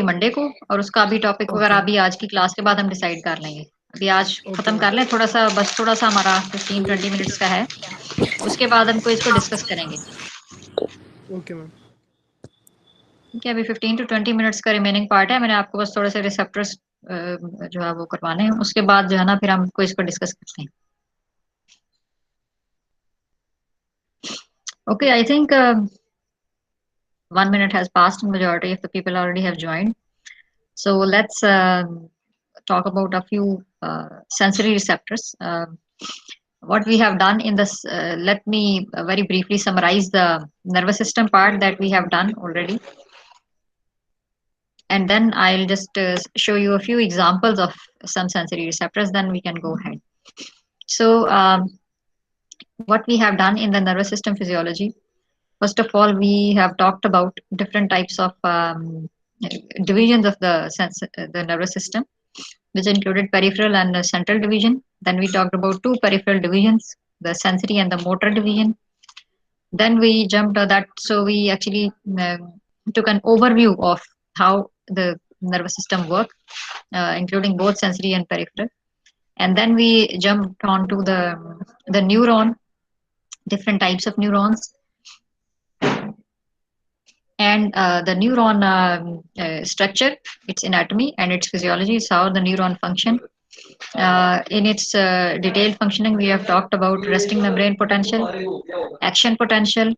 Monday को, और उसका अभी टॉपिक वगैरह ओके अभी आज की क्लास के बाद हम डिसाइड कर लेंगे। अभी आज ओके खत्म मैम कर लें थोड़ा सा, बस थोड़ा सा हमारा 15-20 मिनट्स का है, उसके बाद हम इसको डिस्कस करेंगे। ओके मैम ठीक है, अभी 15 to 20 मिनट्स का रिमेनिंग पार्ट है। मैंने आपको बस थोड़े से रिसेप्टर्स जो है वो करवाने हैं, उसके बाद जो है ना फिर हम इसको डिस्कस करते हैं। Okay, I think 1 minute has passed and majority of the people already have joined. So let's talk about a few sensory receptors. What we have done in this, let me very briefly summarize the nervous system part that we have done already, and then I'll just show you a few examples of some sensory receptors, then we can go ahead. So what we have done in the nervous system physiology, first of all we have talked about different types of divisions of the nervous system, which included peripheral and central division. Then we talked about two peripheral divisions, the sensory and the motor division. Then we jumped that, so we actually took an overview of how the nervous system works, including both sensory and peripheral. And then we jumped on to the neuron, different types of neurons, and the neuron structure, its anatomy and its physiology, is how the neuron function. In its detailed functioning, we have talked about resting membrane potential, action potential,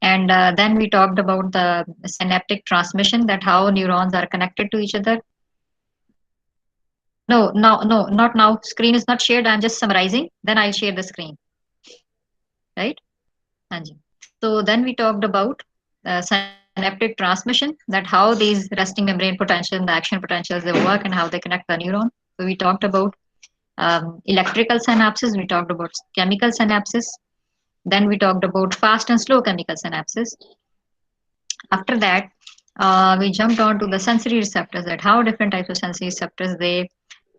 and then we talked about the synaptic transmission, that how neurons are connected to each other. No, no, no, not now. Screen is not shared. I'm just summarizing. Then I'll share the screen, right? Anji. So then we talked about synaptic transmission, that how these resting membrane potential and the action potentials they work and how they connect the neuron. So we talked about electrical synapses. We talked about chemical synapses. Then we talked about fast and slow chemical synapses. After that, we jumped on to the sensory receptors, that how different types of sensory receptors they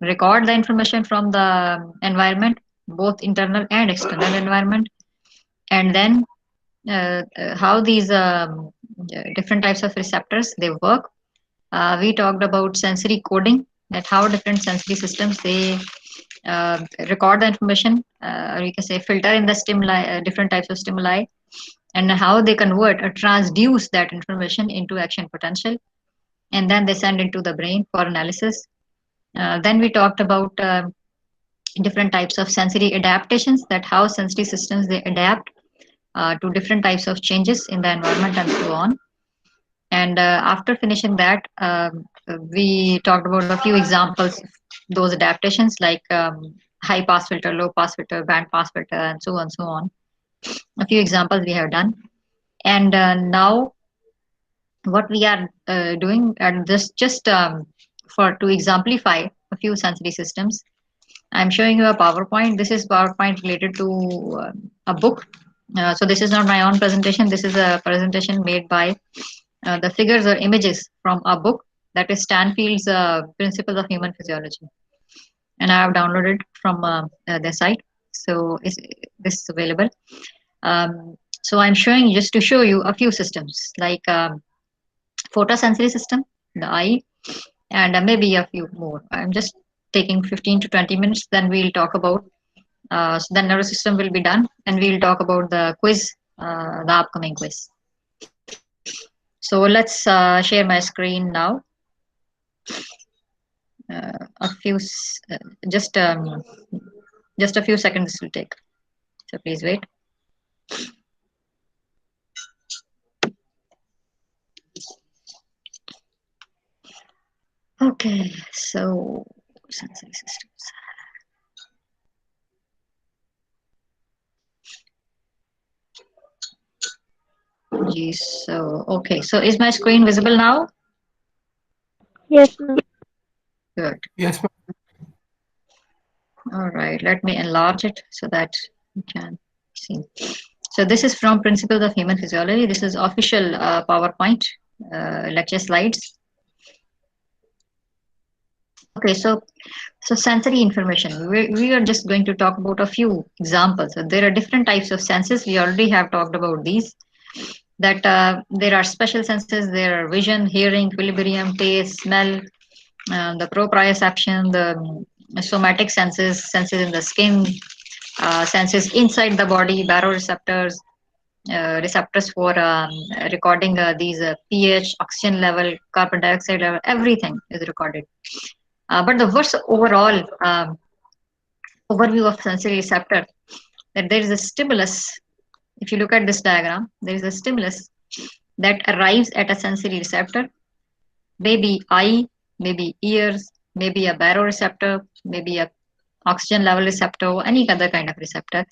record the information from the environment, both internal and external environment, and then how these different types of receptors they work. We talked about sensory coding, that how different sensory systems they record the information, or you can say filter in the stimuli, different types of stimuli, and how they convert or transduce that information into action potential, and then they send into the brain for analysis. Then we talked about different types of sensory adaptations, that how sensory systems they adapt to different types of changes in the environment and so on. And after finishing that, we talked about a few examples of those adaptations, like high pass filter, low pass filter, band pass filter, and so on, so on. A few examples we have done. And now what we are doing, and this just for to exemplify a few sensory systems, I'm showing you a PowerPoint. This is PowerPoint related to a book. So this is not my own presentation. This is a presentation made by the figures or images from a book, that is Stanfield's Principles of Human Physiology, and I have downloaded from their site. So this is available. So I'm showing just to show you a few systems, like photosensory system, the eye, and maybe a few more. I'm just taking 15 to 20 minutes. Then we'll talk about. So the nervous system will be done, and we'll talk about the quiz, the upcoming quiz. So let's share my screen now. A few, just just a few seconds this will take. So please wait. Okay, so sensory systems. Geez, so okay, so is my screen visible now? Yes, ma'am. Good. yes ma'am All right, let me enlarge it so that you can see. So this is from Principles of Human Physiology. This is official PowerPoint lecture slides. Okay, so sensory information. We are just going to talk about a few examples. So there are different types of senses. We already have talked about these. that there are special senses. There are vision, hearing, equilibrium, taste, smell, the proprioception, the somatic senses, senses in the skin, senses inside the body, baroreceptors, receptors for recording these pH, oxygen level, carbon dioxide level, everything is recorded. But the first overall overview of sensory receptor, that there is a stimulus. If you look at this diagram, there is a stimulus that arrives at a sensory receptor, maybe eye, maybe ears, maybe a baroreceptor, maybe a oxygen level receptor, or any other kind of receptor.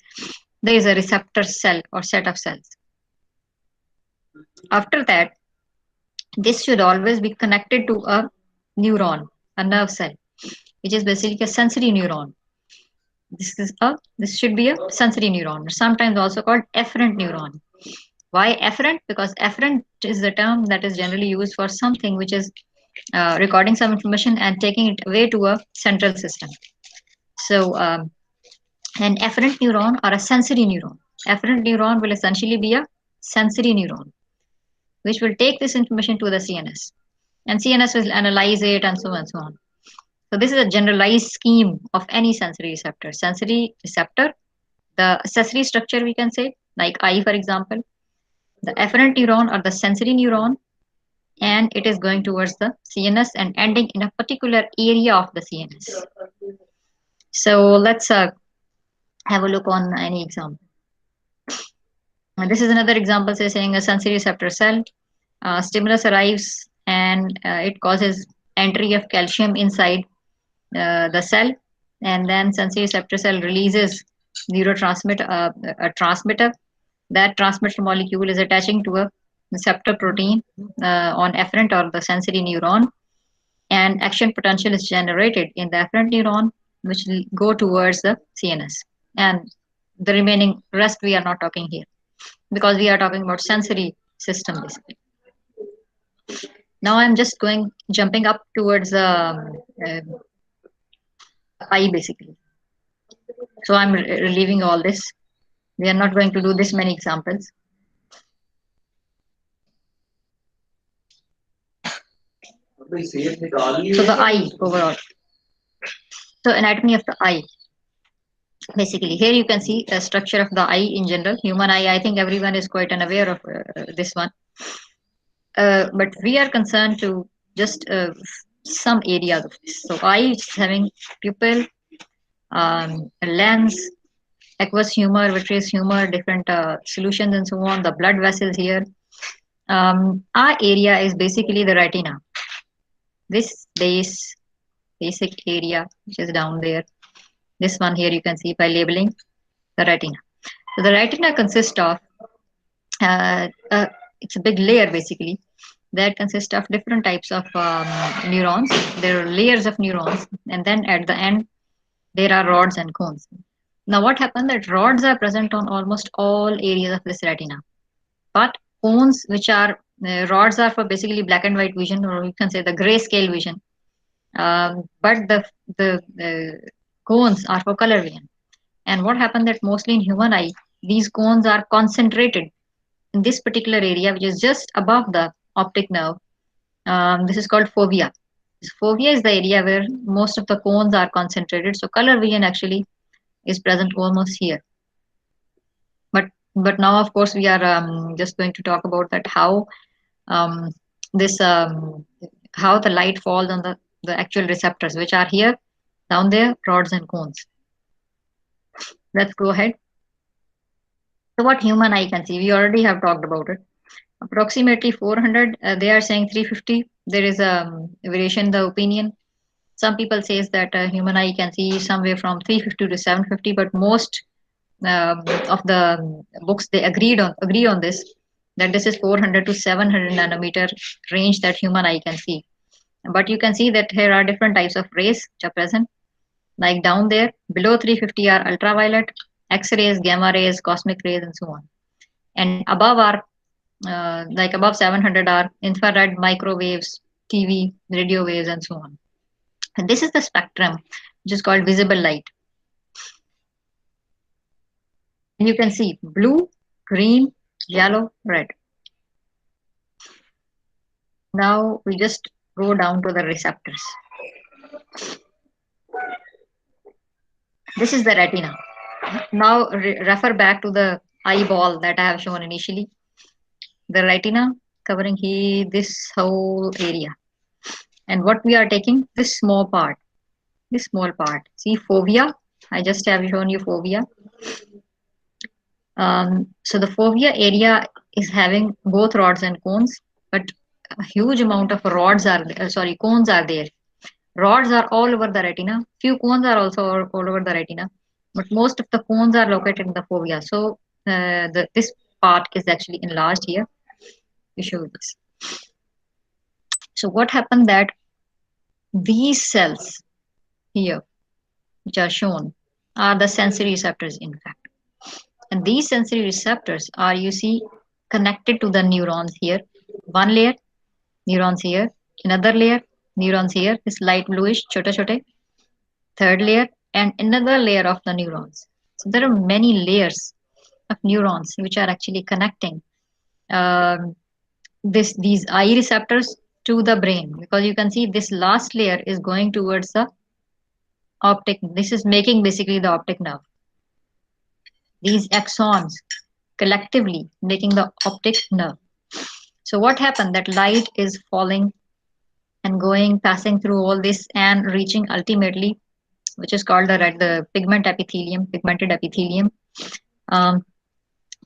There is a receptor cell or set of cells. After that, this should always be connected to a neuron, a nerve cell, which is basically a sensory neuron. This should be a sensory neuron, sometimes also called efferent neuron. Why efferent? Because efferent is the term that is generally used for something which is recording some information and taking it away to a central system. So, an efferent neuron or a sensory neuron. Efferent neuron will essentially be a sensory neuron, which will take this information to the CNS, and CNS will analyze it and so on and so on. So this is a generalized scheme of any sensory receptor. Sensory receptor, the accessory structure we can say, like eye for example, the efferent neuron or the sensory neuron, and it is going towards the CNS and ending in a particular area of the CNS. So let's have a look on any example. And this is another example, say, saying a sensory receptor cell. Stimulus arrives and it causes entry of calcium inside the cell, and then sensory receptor cell releases neurotransmitter, a transmitter. That transmitter molecule is attaching to a receptor protein on efferent or the sensory neuron, and action potential is generated in the efferent neuron, which will go towards the CNS. And the remaining rest we are not talking here because we are talking about sensory system basically. Now I'm just jumping up towards the eye basically. So I'm relieving all this. We are not going to do this many examples. So the eye overall. So anatomy of the eye. Basically, here you can see the structure of the eye in general. Human eye, I think everyone is quite unaware of this one. But we are concerned to just some areas of this. So eye is having pupil, a lens, aqueous humor, vitreous humor, different solutions and so on, the blood vessels here. Our area is basically the retina. This basic area, which is down there. This one here you can see by labeling the retina. So the retina consists of, uh, uh, it's a big layer basically, that consists of different types of neurons. There are layers of neurons, and then at the end, there are rods and cones. Now, what happened that rods are present on almost all areas of this retina, but cones, which are rods, are for basically black and white vision, or you can say the grayscale vision. But the cones are for color vision. And what happened that mostly in human eye, these cones are concentrated in this particular area, which is just above the optic nerve. This is called fovea. Fovea is the area where most of the cones are concentrated. So color vision actually is present almost here. But now, of course, we are just going to talk about that um, this how the light falls on the actual receptors, which are here, down there, rods and cones. Let's go ahead. So what human eye can see, we already have talked about it. Approximately 400, they are saying 350. There is a variation in the opinion. Some people says that human eye can see somewhere from 350 to 750, but most of the books they agree on this, that this is 400 to 700 nanometer range that human eye can see. But you can see that here are different types of rays which are present. Like down there, below 350 are ultraviolet, X-rays, gamma rays, cosmic rays, and so on. And above are like above 700 are infrared, microwaves, TV, radio waves, and so on. And this is the spectrum, which is called visible light. And you can see blue, green, yellow, red. Now we just go down to the receptors. This is the retina. Now refer back to the eyeball that I have shown initially. The retina covering here this whole area. And what we are taking, this small part, this small part. See fovea. I just have shown you fovea. So the fovea area is having both rods and cones, but a huge amount of cones are there. Rods are all over the retina. Few cones are also all over the retina, but most of the cones are located in the fovea. So this part is actually enlarged here. We show this. So what happened that these cells here, which are shown, are the sensory receptors in fact. And these sensory receptors are, you see, connected to the neurons here. One layer, neurons here. Another layer, neurons here. This light bluish, chote chote. Third layer, and another layer of the neurons. So there are many layers of neurons which are actually connecting um, these eye receptors to the brain, because you can see this last layer is going towards the optic. This is making basically the optic nerve. These axons collectively making the optic nerve. So what happened that light is falling and going, passing through all this and reaching ultimately, which is called the pigmented epithelium, um,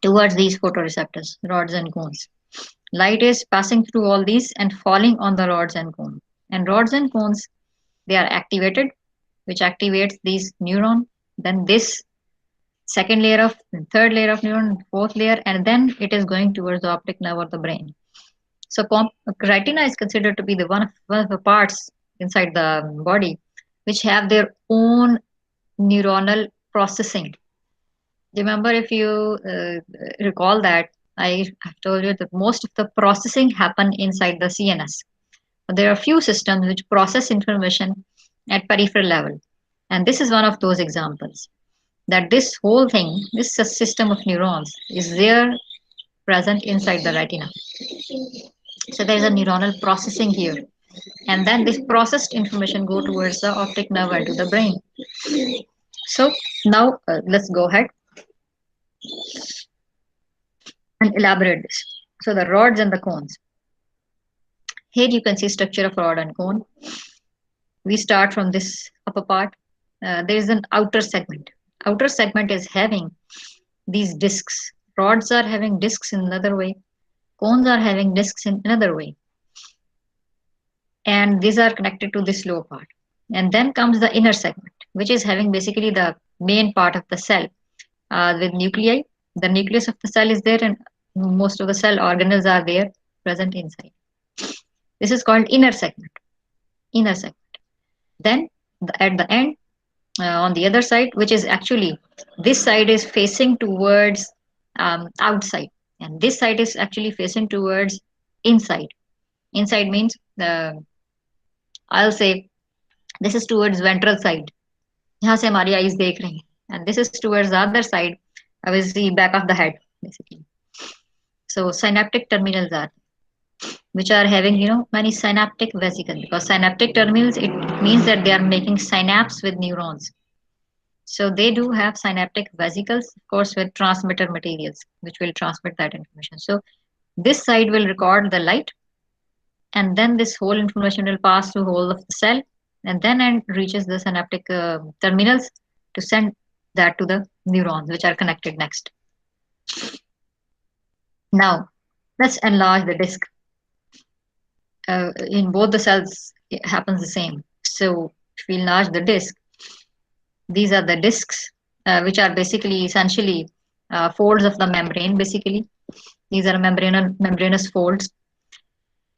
towards these photoreceptors, rods and cones. Light is passing through all these and falling on the rods and cones. And rods and cones, they are activated, which activates these neuron. Then this second layer of, third layer of neuron, fourth layer, and then it is going towards the optic nerve or the brain. So retina is considered to be the one of the parts inside the body which have their own neuronal processing. Remember, if you recall that I have told you that most of the processing happen inside the CNS. But there are few systems which process information at peripheral level, and this is one of those examples. That this whole thing, this system of neurons, is there present inside the retina. So there is a neuronal processing here, and then this processed information go towards the optic nerve and to the brain. So now let's go ahead and elaborate this. So the rods and the cones. Here you can see structure of rod and cone. We start from this upper part. There is an outer segment. Outer segment is having these discs. Rods are having discs in another way. Cones are having discs in another way. And these are connected to this lower part. And then comes the inner segment, which is having basically the main part of the cell with nuclei. The nucleus of the cell is there, and most of the cell organelles are there present inside. This is called inner segment. Inner segment. Then at the end, on the other side, which is actually this side is facing towards outside, and this side is actually facing towards inside. Inside means I'll say this is towards ventral side. यहाँ से हमारी eyes देख रही हैं, and this is towards the other side. Obviously, back of the head, basically. So synaptic terminals are, which are having many synaptic vesicles, because synaptic terminals, it means that they are making synapse with neurons. So they do have synaptic vesicles, of course, with transmitter materials, which will transmit that information. So this side will record the light, and then this whole information will pass through whole of the cell, and then it reaches the synaptic terminals to send that to the neurons, which are connected next. Now, let's enlarge the disc. In both the cells, it happens the same. So if we enlarge the disc, these are the discs, which are basically essentially folds of the membrane. Basically, these are membranous folds.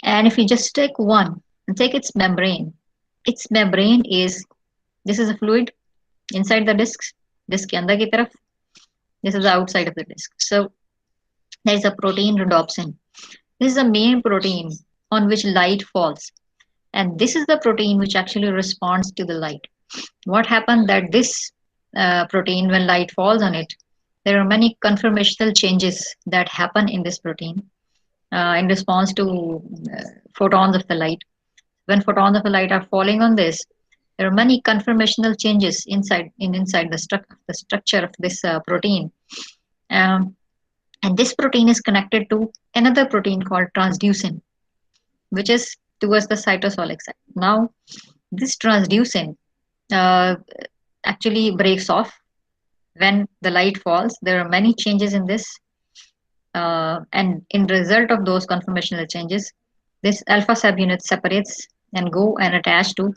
And if we just take one and take its membrane is, this is a fluid inside the discs. Disc ke andar ki taraf. This is the outside of the disc. So there is a protein rhodopsin. This is the main protein on which light falls. And this is the protein which actually responds to the light. What happened that this protein, when light falls on it, there are many conformational changes that happen in this protein. in response to photons of the light. When photons of the light are falling on this, there are many conformational changes inside the structure of this protein. Um, and this protein is connected to another protein called transducin, which is towards the cytosolic side. Now, this transducin uh, actually breaks off when the light falls. There are many changes in this, and in result of those conformational changes, this alpha subunit separates and go and attach to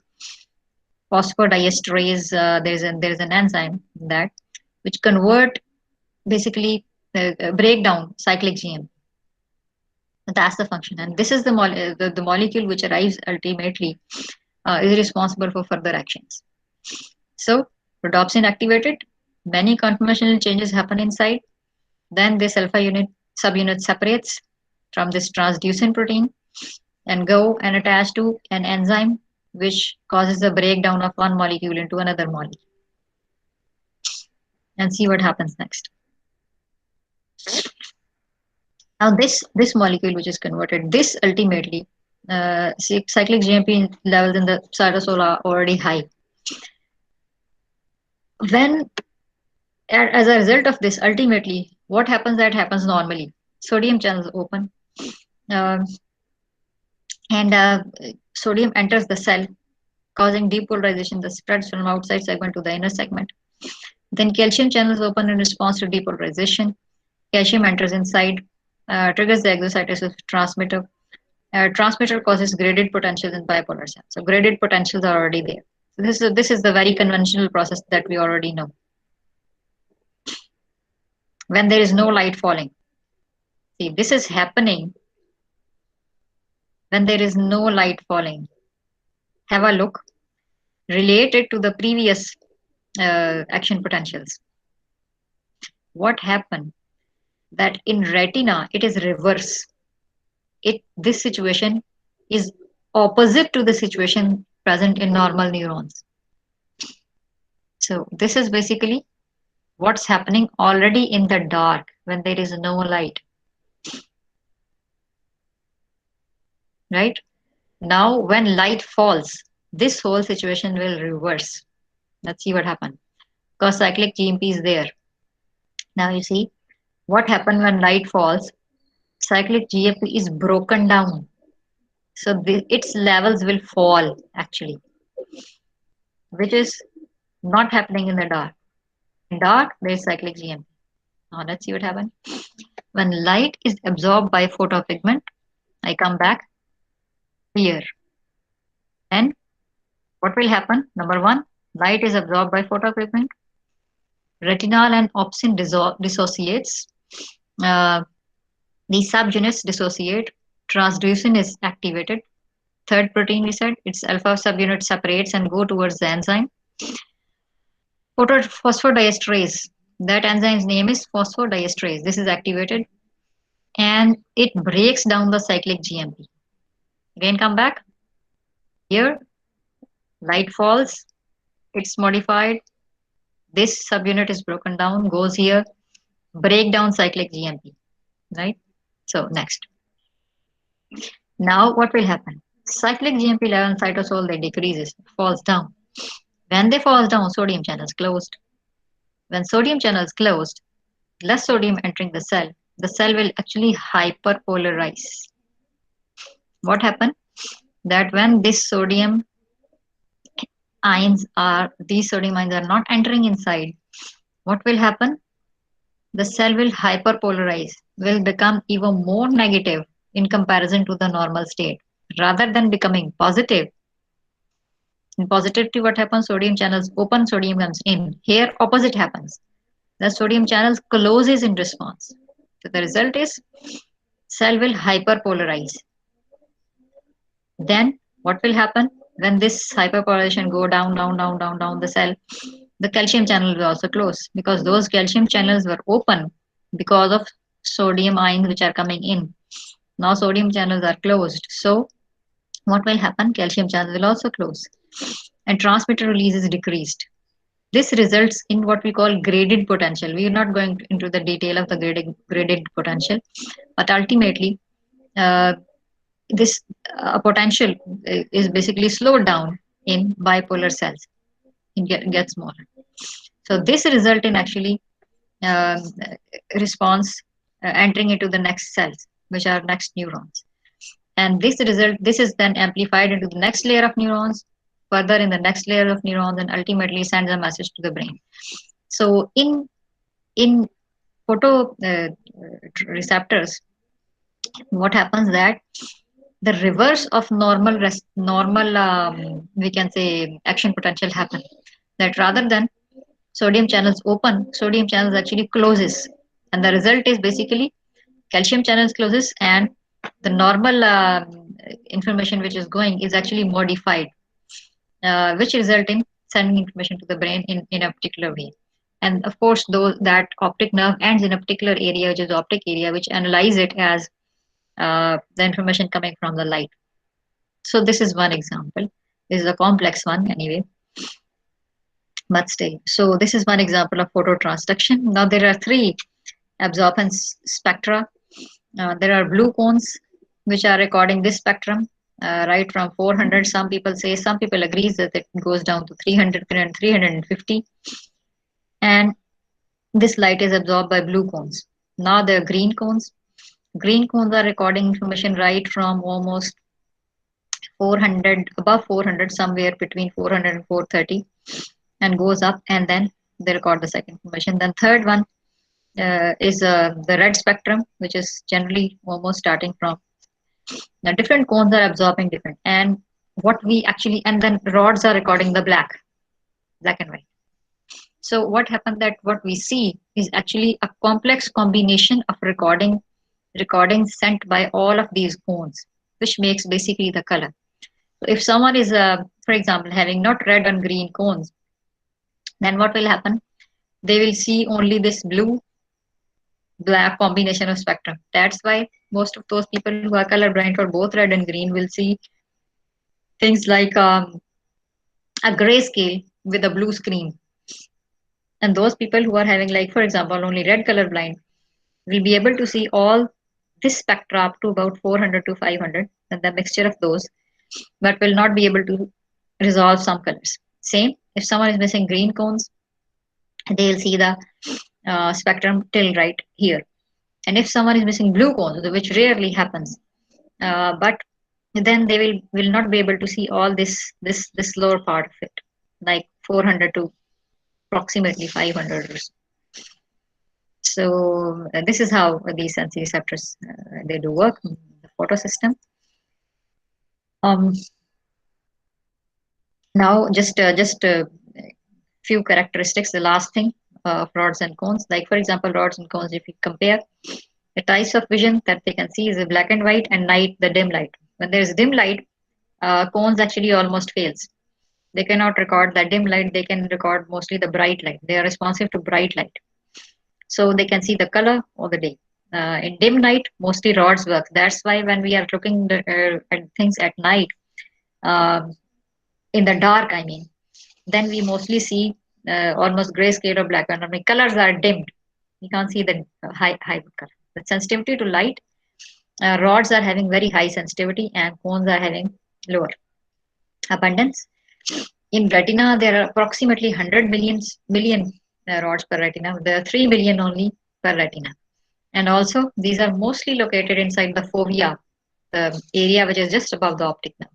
phosphodiesterase. There's an enzyme that which convert basically break down cyclic GM. That's the function, and this is the molecule which arrives ultimately is responsible for further actions. So rhodopsin activated, many conformational changes happen inside. Then this alpha unit subunit separates from this transducin protein and go and attach to an enzyme which causes the breakdown of one molecule into another molecule. And see what happens next. Now this molecule which is converted, this ultimately cyclic GMP levels in the cytosol are already high. When as a result of this, ultimately what happens that happens normally, sodium channels open, um, and sodium enters the cell, causing depolarization that spreads from outside segment to the inner segment. Then calcium channels open in response to depolarization. Calcium enters inside, triggers the exocytosis of transmitter. Transmitter causes graded potentials in bipolar cells. So graded potentials are already there. So this is the very conventional process that we already know. When there is no light falling, see this is happening when there is no light falling. Have a look. Relate it to the previous action potentials. What happened? That in retina it is reverse. This situation is opposite to the situation present in normal neurons. So this is basically what's happening already in the dark when there is no light. Right? Now when light falls, this whole situation will reverse. Let's see what happened. Because cyclic GMP is there. Now you see what happened when light falls. Cyclic GMP is broken down. So its levels will fall actually, which is not happening in the dark. In dark, there is cyclic GMP. Now let's see what happens. When light is absorbed by photopigment, I come back here. And what will happen? Number one, light is absorbed by photopigment. Retinal and opsin dissociates. Uh, these subunits dissociate. Transducin is activated. Third protein we said, its alpha subunit separates and go towards the enzyme. Phosphodiesterase. That enzyme's name is phosphodiesterase. This is activated and it breaks down the cyclic GMP. Again, come back. Here, light falls, it's modified. This subunit is broken down, goes here, break down cyclic GMP. Right? So, next. Now, what will happen? Cyclic GMP level in cytosol they decreases, falls down. When they falls down, sodium channel is closed. When sodium channel is closed, less sodium entering the cell will actually hyperpolarize. What happened? That when these sodium ions are not entering inside, what will happen? The cell will hyperpolarize, will become even more negative in comparison to the normal state. Rather than becoming positive, in positivity, what happens? Sodium channels open, sodium comes in. Here, opposite happens. The sodium channels closes in response. So the result is cell will hyperpolarize. Then what will happen? When this hyperpolarization go down the cell, the calcium channel will also close because those calcium channels were open because of sodium ions which are coming in. Now sodium channels are closed. So what will happen? Calcium channel will also close and transmitter release is decreased. This results in what we call graded potential. We are not going into the detail of the graded potential, but ultimately uh, this potential is basically slowed down in bipolar cells. It gets smaller. So this result in actually uh, response entering into the next cells, which are next neurons. And this is then amplified into the next layer of neurons, further in the next layer of neurons, and ultimately sends a message to the brain. So in photo receptors, what happens that the reverse of normal we can say action potential happen, that rather than sodium channels open, sodium channels actually closes, and the result is basically calcium channels closes, and the normal information which is going is actually modified, which result in sending information to the brain in a particular way. And of course, though that optic nerve ends in a particular area, which is the optic area, which analyze it as the information coming from the light. So this is one example. This is a complex one anyway, but still. So this is one example of phototransduction. Now there are three absorbance spectra. There are blue cones, which are recording this spectrum, right from 400. Some people agrees that it goes down to 300 and 350. And this light is absorbed by blue cones. Now the green cones. Green cones are recording information right from almost 400, above 400, somewhere between 400 and 430, and goes up, and then they record the second information. Then third one is the red spectrum, which is generally almost starting from now different cones are absorbing different, and what we actually, and then rods are recording the black and white. So what happened that what we see is actually a complex combination of recordings sent by all of these cones, which makes basically the color. So if someone is, for example, having not red and green cones, then what will happen? They will see only this blue black combination of spectrum. That's why most of those people who are colorblind for both red and green will see things like a grayscale with a blue screen. And those people who are having, like, for example, only red color blind will be able to see all this spectra up to about 400 to 500 and the mixture of those, but will not be able to resolve some colors. Same, if someone is missing green cones, they'll see the spectrum till right here. And if someone is missing blue cones, which rarely happens, but then they will not be able to see all this lower part of it, like 400 to approximately 500 or so. So this is how these sensory receptors they do work in the photosystem. Um, Now just few characteristics. The last thing of rods and cones, like for example, rods and cones. If you compare the types of vision that they can see is the black and white, and night the dim light. When there is dim light, cones actually almost fails. They cannot record that dim light. They can record mostly the bright light. They are responsive to bright light, so they can see the color of the day. In dim night, mostly rods work. That's why when we are looking at things at night, um, in the dark, I mean, then we mostly see almost grayscale or black and white. I mean, colors are dimmed. You can't see the high color. The sensitivity to light, rods are having very high sensitivity, and cones are having lower abundance. In retina, there are approximately 100 million rods per retina. There are 3 million only per retina. And also, these are mostly located inside the fovea, the area which is just above the optic nerve.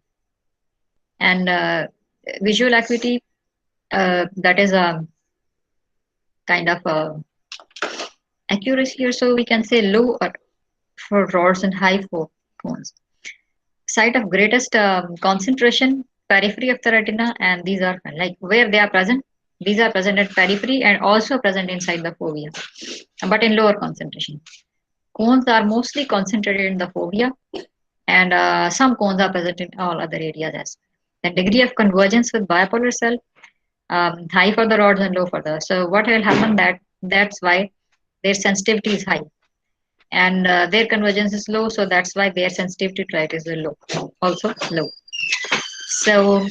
And visual acuity, that is a kind of accuracy, or so we can say low for rods and high for cones. Site of greatest concentration, periphery of the retina, and these are like where they are present. These are present at periphery and also present inside the fovea, but in lower concentration. Cones are mostly concentrated in the fovea, and some cones are present in all other areas as well. The degree of convergence with bipolar cell, high for the rods and low for the. So what will happen that's why their sensitivity is high, and their convergence is low, so that's why their sensitivity to light is low, also low. So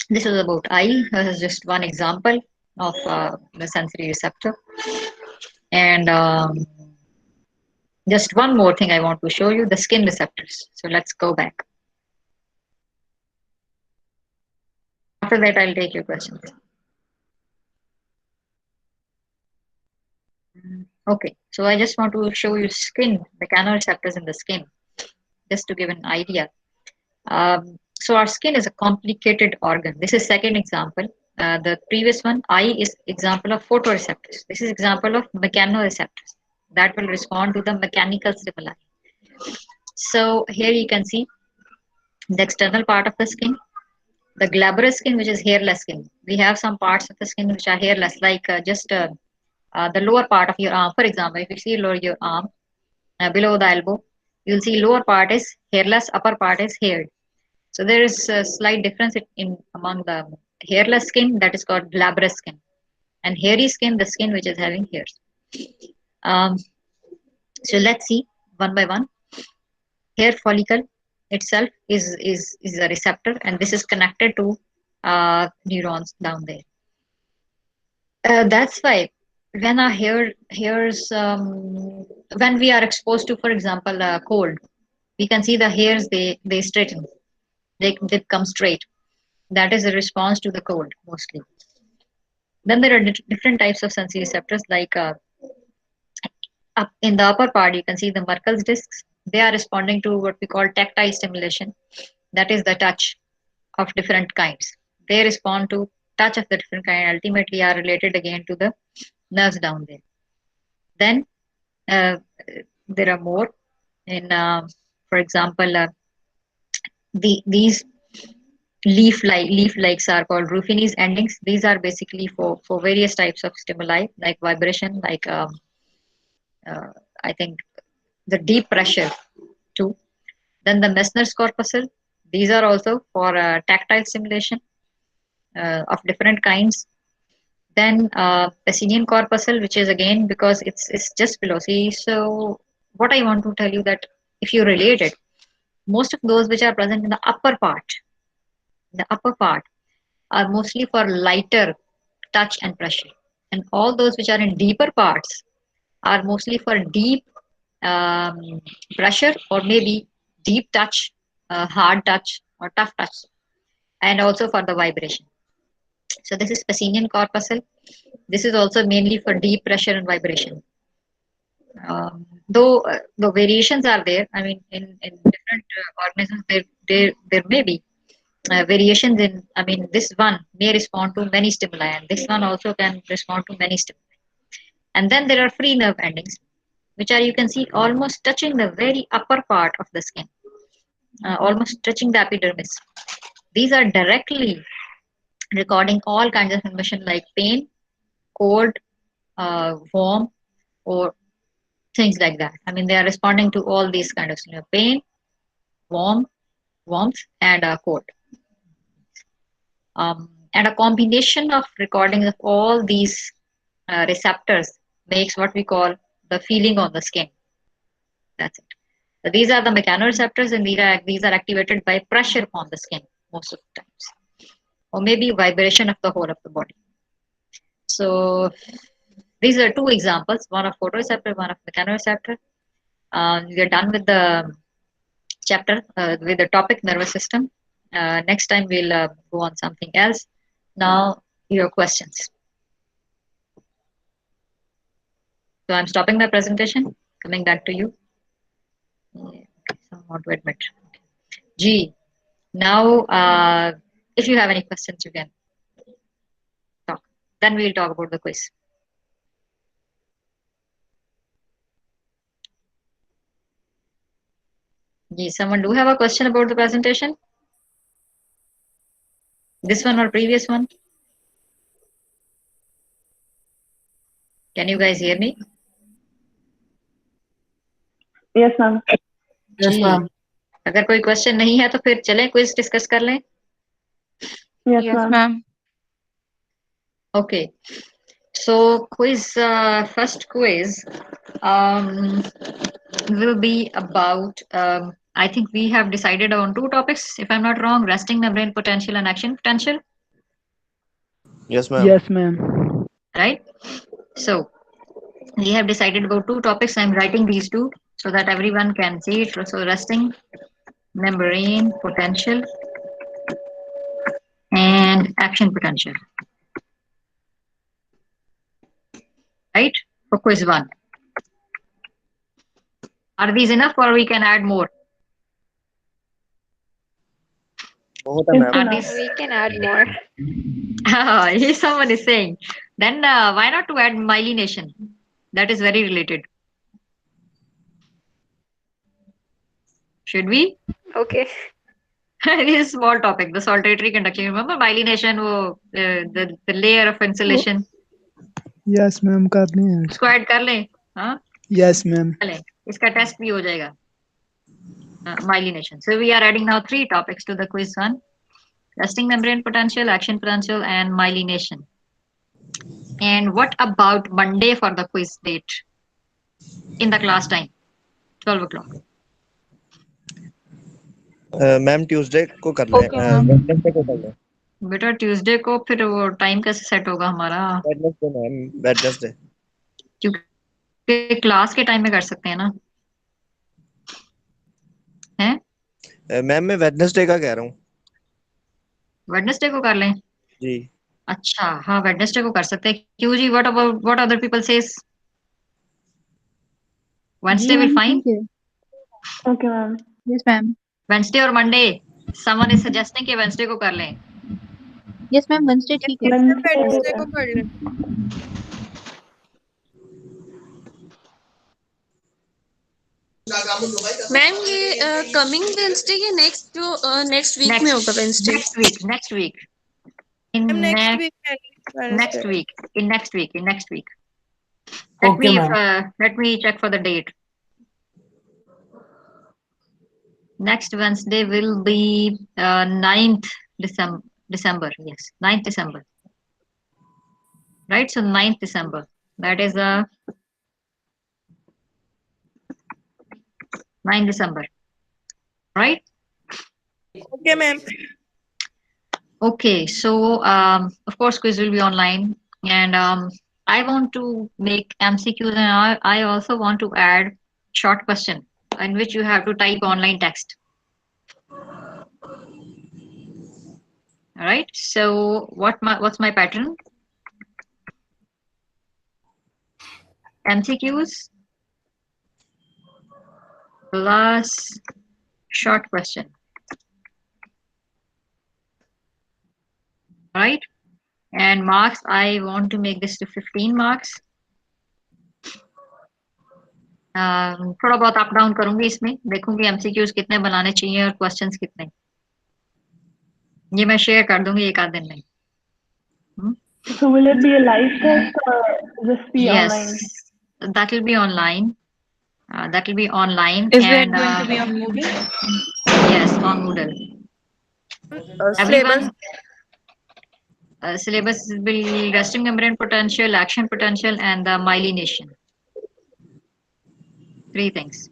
this is about eye. This is just one example of the sensory receptor, and Just one more thing I want to show you, the skin receptors. So let's go back. After that, I'll take your questions. Okay, so I just want to show you skin, mechanoreceptors in the skin, just to give an idea. So our skin is a complicated organ. This is second example. The previous one, eye, is example of photoreceptors. This is example of mechanoreceptors that will respond to the mechanical stimuli. So here you can see the external part of the skin, the glabrous skin, which is hairless skin. We have some parts of the skin which are hairless, like just the lower part of your arm. For example, if you see lower your arm, below the elbow, you'll see lower part is hairless, upper part is haired. So there is a slight difference in among the hairless skin, that is called glabrous skin, and hairy skin, the skin which is having hairs. Um, so let's see one by one. Hair follicle itself is a receptor, and this is connected to neurons down there. That's why when our hairs when we are exposed to, for example, cold, we can see the hairs, they straighten, they come straight. That is a response to the cold mostly. Then there are different types of sensory receptors, like up in the upper part, you can see the Merkel's discs. They are responding to what we call tactile stimulation. That is the touch of different kinds. They respond to touch of the different kind. Ultimately, are related again to the nerves down there. Then uh, there are more in, for example, these leaf likes are called rufinese endings. These are basically for various types of stimuli, like vibration, like uh, I think the deep pressure too. Then the Messner's corpuscle. These are also for tactile stimulation of different kinds. Then Pacinian corpuscle, which is again because it's just below. See, so what I want to tell you, that if you relate it, most of those which are present in the upper part are mostly for lighter touch and pressure, and all those which are in deeper parts are mostly for deep pressure, or maybe deep touch, hard touch, or tough touch, and also for the vibration. So this is Pacinian corpuscle. This is also mainly for deep pressure and vibration. Though the variations are there, I mean, in different organisms, there may be variations in. I mean, this one may respond to many stimuli, and this one also can respond to many stimuli. And then there are free nerve endings, which are, you can see, almost touching the very upper part of the skin, almost touching the epidermis. These are directly recording all kinds of information like pain, cold, warm, or things like that. I mean, they are responding to all these kind of, pain, warm, warmth, and cold. And a combination of recordings of all these receptors makes what we call the feeling on the skin. That's it. So these are the mechanoreceptors, and these are activated by pressure on the skin most of the times, or maybe vibration of the whole of the body. So these are two examples: one of photoreceptor, one of mechanoreceptor. We are done with the chapter, with the topic nervous system. Next time we'll go on something else. Now your questions. So I'm stopping my presentation. Coming back to you. Yeah, so I want to admit. G. Now, if you have any questions, you can talk. Then we'll talk about the quiz. G. Someone do have a question about the presentation? This one or previous one? Can you guys hear me? Yes, ma'am. Yes, ji ma'am. अगर कोई question नहीं है तो फिर चलें quiz discuss कर लें. Yes, Yes, ma'am. ma'am. Okay, so first quiz will be about, I think we have decided on two topics, if I'm not wrong: resting membrane potential and action potential, Yes, ma'am. Yes, ma'am. right? So we have decided about two topics. I'm writing these two so that everyone can see it. So resting membrane potential and action potential, right? For quiz 1. Are these enough or we can add more? बहुत है It's ma'am Are enough. these? We can add more. Someone is saying. Then why not to add myelination? That is very related. Should we? Okay. This is a small topic. The saltatory conduction. Remember myelination? The layer of insulation. Yes ma'am करनी है इसको add कर लें. हाँ. Yes ma'am चलें. इसका test भी हो जाएगा. Myelination. So we are adding now 3 topics to the quiz 1. Resting membrane potential, action potential, and myelination. And what about Monday for the quiz date? In the class time, 12 o'clock. Ma'am Tuesday को कर लें Okay, ma'am. Wednesday को कर लें बेटा Tuesday को फिर वो टाइम कैसे सेट होगा हमारा? वेडनेसडे मैम वेडनेसडे क्योंकि क्लास के टाइम में कर सकते हैं ना. हैं? मैम मैं वेडनेसडे का कह रहा हूँ वेडनेसडे को कर लें. जी अच्छा, हाँ वेडनेसडे को कर सकते हैं. क्यों जी? What about what other people says? Wednesday will fine. Okay, ma'am. Yes, ma'am. Wednesday और मंडे. समवन इज सजेस्टिंग कि वेडनेसडे को कर लें. Yes, ma'am. Wednesday ठीक है. Wednesday को कर लें मैम ये कमिंग वेंसडे या नेक्स्ट जो नेक्स्ट वीक में होगा Wednesday next week in next next वीक in next week. Let me check for the date. Next Wednesday will be 9th December. Yes, 9th December. Right, so 9th December. That is 9th December. Right? Okay ma'am Okay, so of course quiz will be online, and I want to make MCQs, and I also want to add short question in which you have to type online text. All right. So what's my pattern? MCQs plus short question. All right. And marks, I want to make this to 15 marks. थोड़ा बहुत up down करूंगी इसमें, देखूंगी MCQs कितने बनाने चाहिए और questions कितने. ये मैं शेयर कर दूंगी एक आध दिन में. So will it be a live test or just be Yes, online? that will be online. That will be online. Is it and going to be on Moodle? yes, on Moodle. Everyone. Syllabus will be resting membrane potential, action potential, and the myelination. 3 things: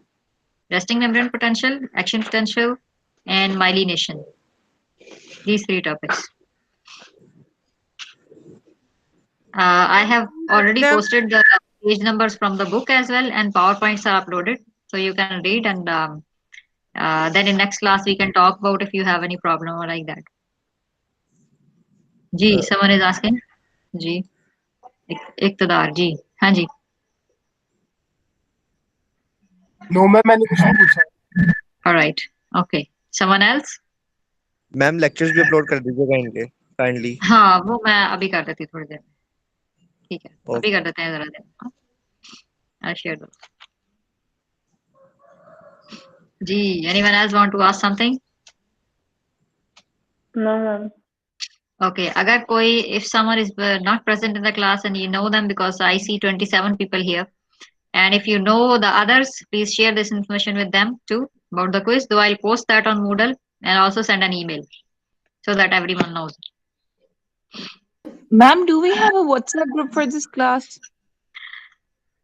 resting membrane potential, action potential, and myelination. These 3 topics. I have already posted the page numbers from the book as well, and PowerPoints are uploaded, so you can read, and then in next class we can talk about if you have any problem or like that. Ji, someone is asking. जी, इक्तदार जी, हाँ जी. No ma'am मैंने कुछ नहीं पूछा. All right. Okay. Someone else? Ma'am lectures भी upload कर दीजिएगा इनके kindly हाँ, वो मैं अभी कर देती थोड़ी देर में. ठीक है, Okay. अभी कर देते हैं जरा देर. I'll share those. Ji, anyone else want to ask something? No, ma'am. Okay, अगर कोई, if someone is not present in the class and you know them, because I see 27 people here, and if you know the others, please share this information with them too about the quiz. Though I'll post that on Moodle and also send an email so that everyone knows. Ma'am, do we have a WhatsApp group for this class?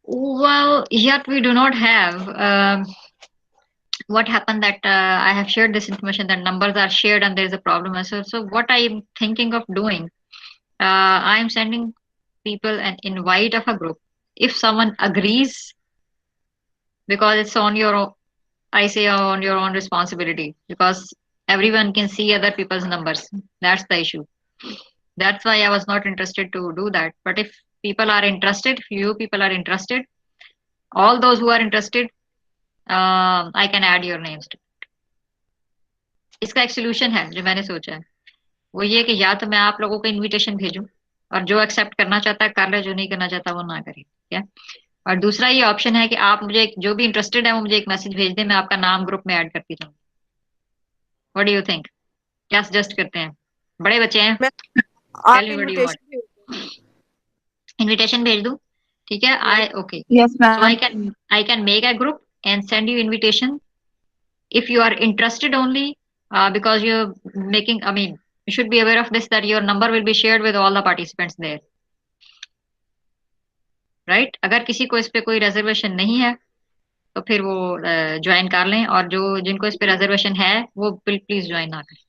Well, yet we do not have. What happened that I have shared this information that numbers are shared and there is a problem. So what I'm thinking of doing, I'm sending people an invite of a group. If someone agrees because it's on your own, I say on your own responsibility, because everyone can see other people's numbers. That's the issue. That's why I was not interested to do that. But if people are interested, few people are interested, all those who are interested, I can add your names to. इसका एक solution है जो मैंने सोचा है, वो ये कि या तो मैं आप लोगों को इनविटेशन भेजूं और जो एक्सेप्ट करना चाहता है कर ले, जो नहीं करना चाहता वो ना करे, क्या। और दूसरा ये ऑप्शन है कि आप मुझे जो भी इंटरेस्टेड है वो मुझे एक मैसेज भेज दें, मैं आपका नाम ग्रुप में ऐड करती रहूँ। व्हाट डू यू थिंक, क्या सजेस्ट करते हैं? बड़े बच्चे हैं, आप tell me what you want. Invitation भेज दूं, ठीक है। I okay, Yes, so ma'am. I can make a group and send you invitation if you are interested only, because you're making, I mean, you should be aware of this, that your number will be shared with all the participants there, right? अगर किसी को इस पे कोई reservation नहीं है तो फिर वो ज्वाइन कर लें, और जो जिनको इस पे रिजर्वेशन है वो प्लीज ज्वाइन ना करें,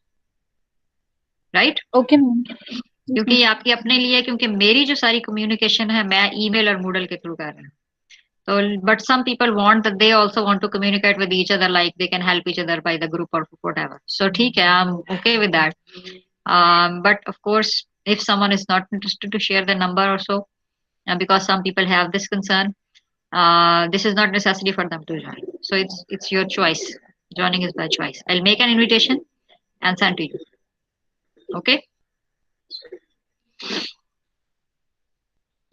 राइट? Okay, ma'am. क्योंकि ये आपके अपने लिए, क्योंकि मेरी जो सारी कम्युनिकेशन है मैं ईमेल और मूडल के थ्रू कर रही हूँ। So, but some people want that, they also want to communicate with each other, like they can help each other by the group or whatever. So, ठीक है, I'm okay with that. But of course, if someone is not interested to share the number or so, because some people have this concern, this is not necessary for them to join. So it's your choice. Joining is by choice. I'll make an invitation and send to you. Okay.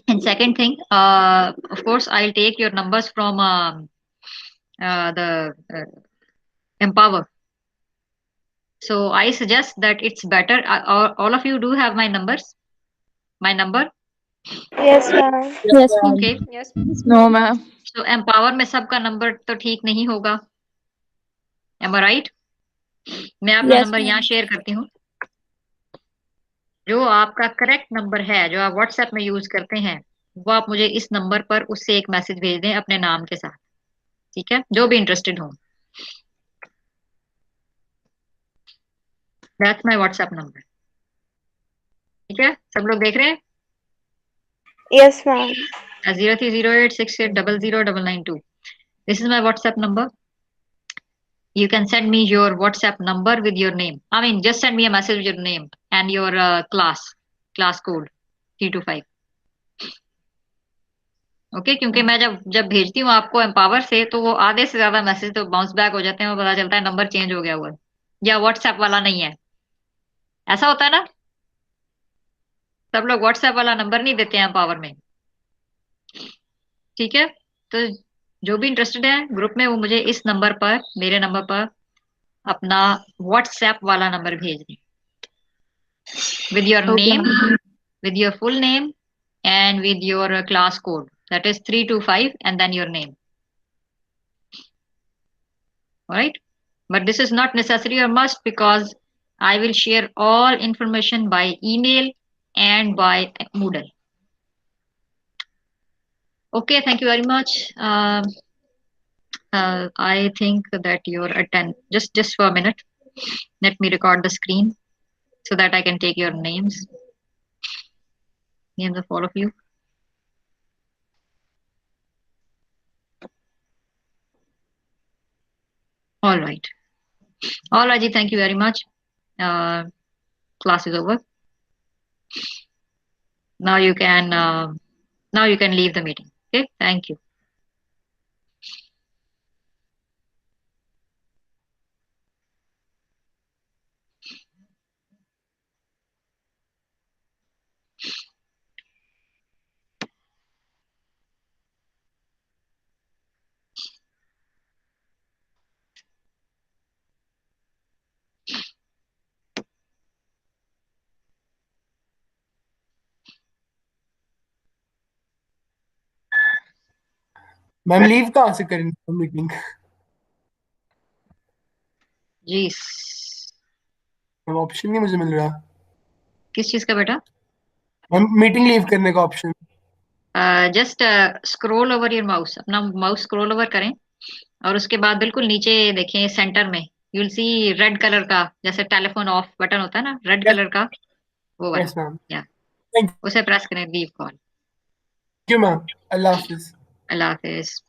And second thing, of course, I'll take your numbers from the Empower. So I suggest that it's better. All of you do have my numbers. My number. Yes, ma'am. Yes, ma'am. Okay. Yes. No, ma'am. So Empower में सबका number तो ठीक नहीं होगा. Am I right? मैं अपना Yes, number ma'am. यहाँ share करती हूँ. जो आपका करेक्ट नंबर है, जो आप व्हाट्सएप में यूज करते हैं, वो आप मुझे इस नंबर पर उससे एक मैसेज भेज दें अपने नाम के साथ, ठीक है, जो भी इंटरेस्टेड हो। दैट्स माय व्हाट्सएप नंबर, ठीक है, सब लोग देख रहे हैं? Yes, ma'am. 030868000992. This is my WhatsApp number. You can send me your WhatsApp number with your name. I mean, just send me a message with your name and your class code 325. Okay क्योंकि मैं जब जब भेजती हूँ आपको empower से, तो वो आधे से ज्यादा मैसेज तो बाउंस बैक हो जाते हैं, वो पता चलता है नंबर चेंज हो गया हुआ है या व्हाट्सएप वाला नहीं है। ऐसा होता है ना, सब लोग व्हाट्सएप वाला नंबर नहीं देते हैं एम्पावर में, ठीक है। तो जो भी इंटरेस्टेड है ग्रुप में, वो मुझे इस नंबर पर, मेरे नंबर पर अपना व्हाट्सएप वाला नंबर भेज दें with your Okay, name, ma'am. with your full name and with your class code, that is 325 and then your name. All right, but this is not necessary or must, because I will share all information by email and by Moodle. Okay, thank you very much. I think that your just for a minute, let me record the screen so that I can take your names of all of you. All right, Ji, thank you very much. Class is over. Now you can leave the meeting. Okay, thank you. Ma'am leave कहाँ से करेंगे meeting? जी, ma'am option नहीं मुझे मिल रहा। किस चीज का बेटा? मैम मीटिंग लीव करने का option. Just scroll over your mouse, अपना माउस स्क्रॉल ओवर करें और उसके बाद बिल्कुल नीचे देखें सेंटर में, you will see red colour का, जैसे टेलीफोन ऑफ बटन होता है ना, रेड कलर का, वो वाला। यस मैम, या थैंक उसे प्रेस करें, leave call. You ma'am, Allah Hafiz. Allah Hafiz.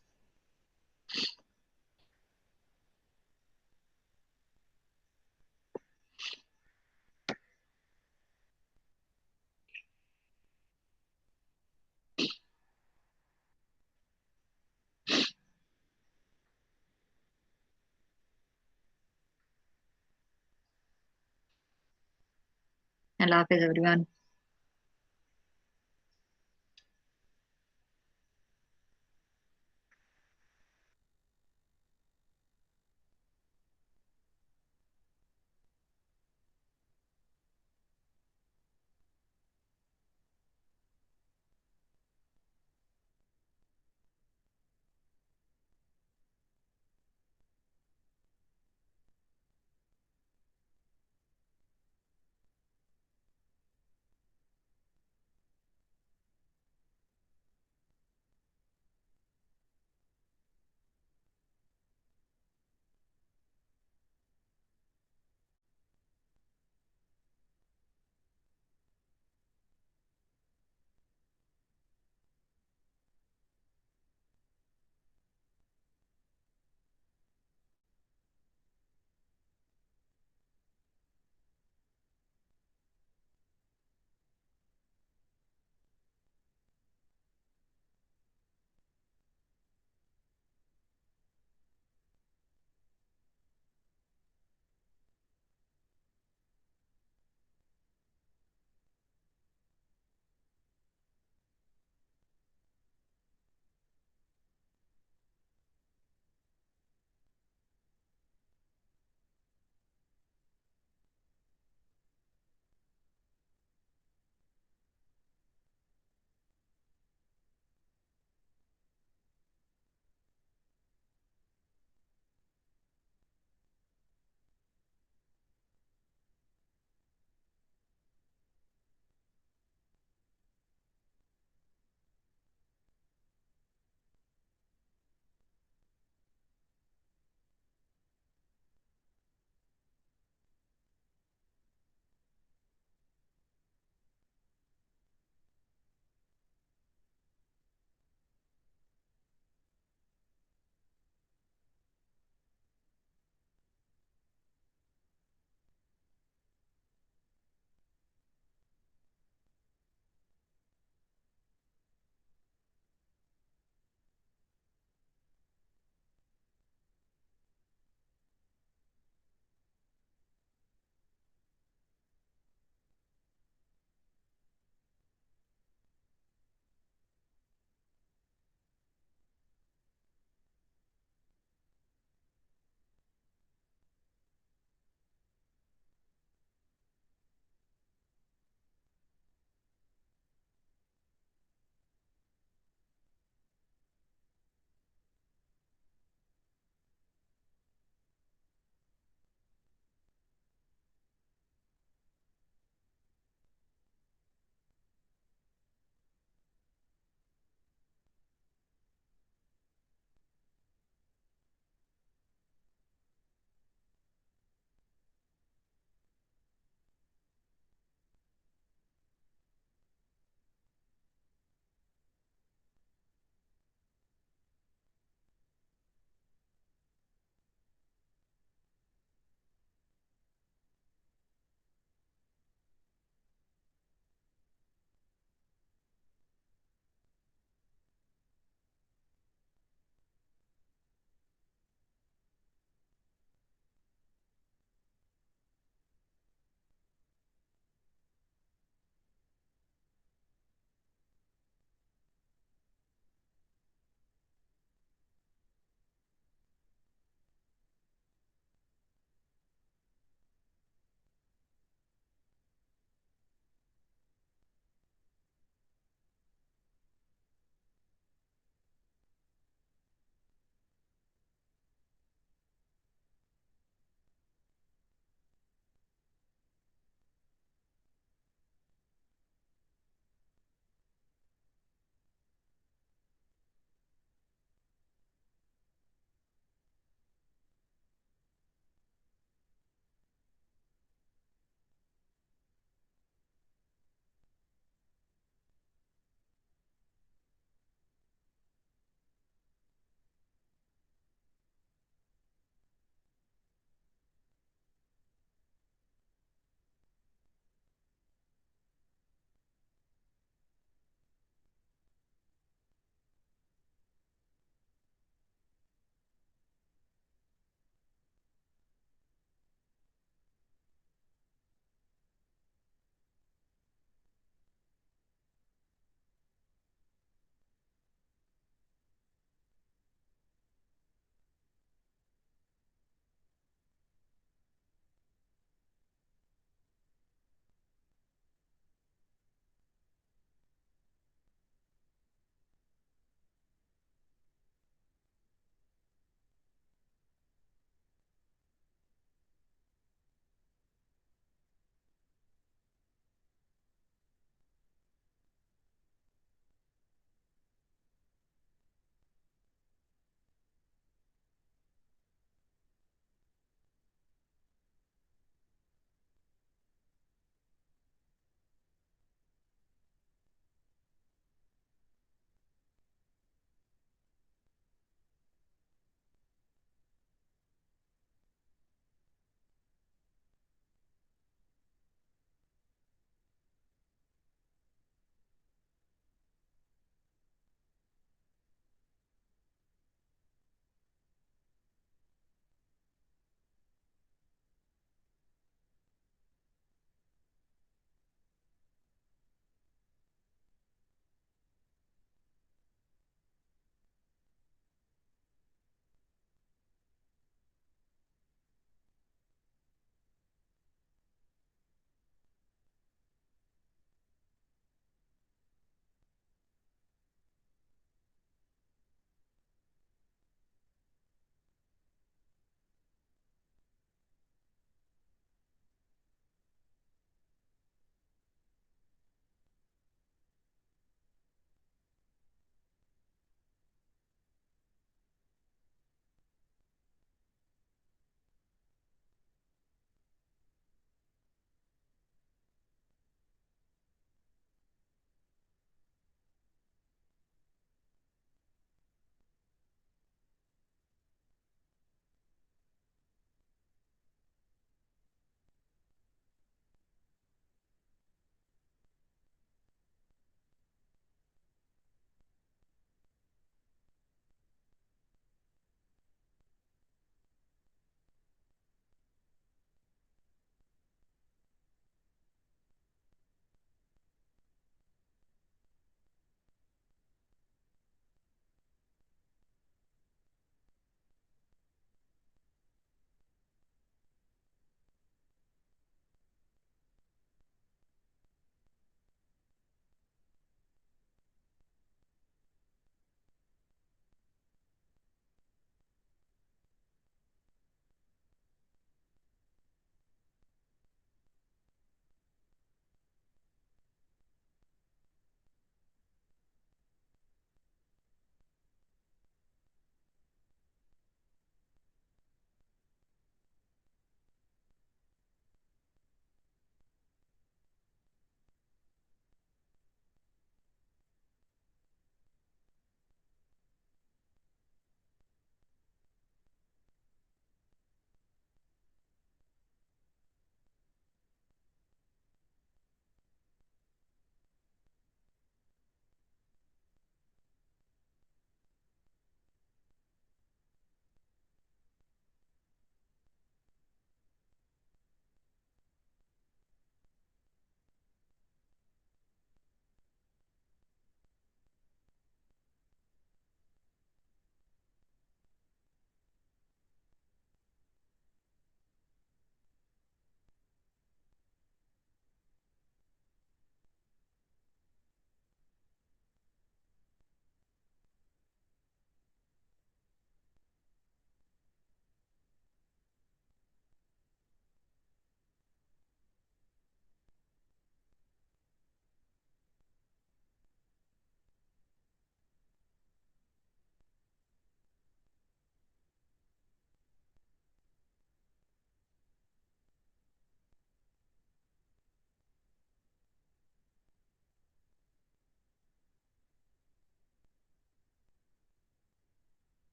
Allah Hafiz everyone.